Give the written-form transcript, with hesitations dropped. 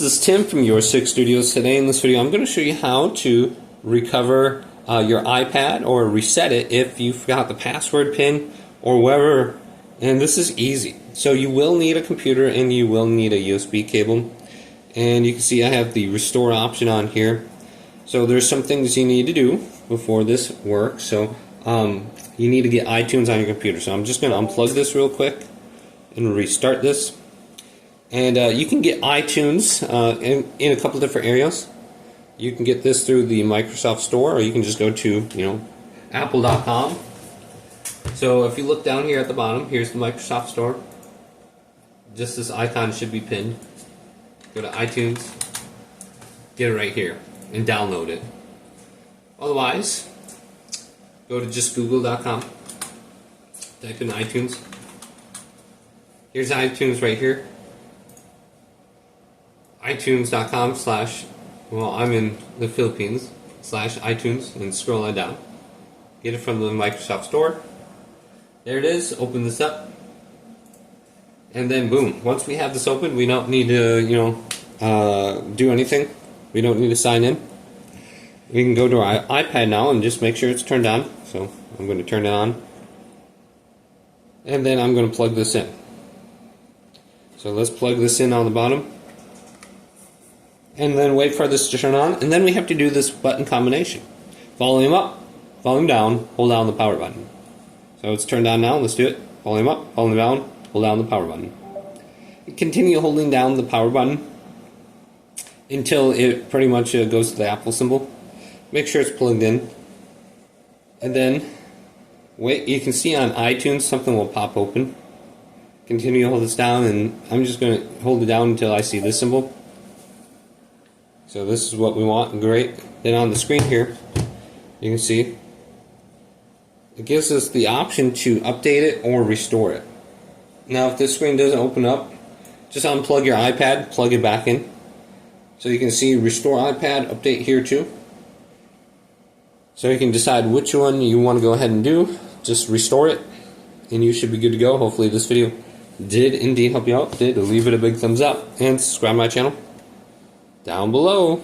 is Tim from Your Six Studios. Today in this video I'm going to show you how to recover your iPad or reset it if you forgot the password pin or whatever, and this is easy. So you will need a computer and you will need a USB cable, and you can see I have the restore option on here. So there's some things you need to do before this works. So you need to get iTunes on your computer. So I'm just going to unplug this real quick and restart this. And you can get iTunes in a couple different areas. You can get this through the Microsoft Store, or you can just go to apple.com. So if you look down here at the bottom, here's the Microsoft Store. Just this icon should be pinned. Go to iTunes, get it right here, and download it. Otherwise, go to just google.com, type in iTunes. Here's iTunes right here. iTunes.com / well, I'm in the Philippines / iTunes, and scroll on down. Get it from the Microsoft Store. There it is. Open this up, and then boom. Once we have this open, we don't need to do anything. We don't need to sign in. We can go to our iPad now and just make sure it's turned on. So I'm going to turn it on, and then I'm going to plug this in. So let's plug this in on the bottom, and then wait for this to turn on, and then we have to do this button combination. Volume up, volume down, hold down the power button. So it's turned on now, let's do it. Volume up, volume down, hold down the power button. Continue holding down the power button until it pretty much goes to the Apple symbol. Make sure it's plugged in, and then wait. You can see on iTunes something will pop open. Continue to hold this down, and I'm just going to hold it down until I see this symbol. So this is what we want. Great. Then on the screen here, you can see it gives us the option to update it or restore it. Now if this screen doesn't open up, just unplug your iPad, plug it back in. So you can see restore iPad, update here too. So you can decide which one you want to go ahead and do. Just restore it, and you should be good to go. Hopefully this video did indeed help you out. Did leave it a big thumbs up and subscribe to my channel down below.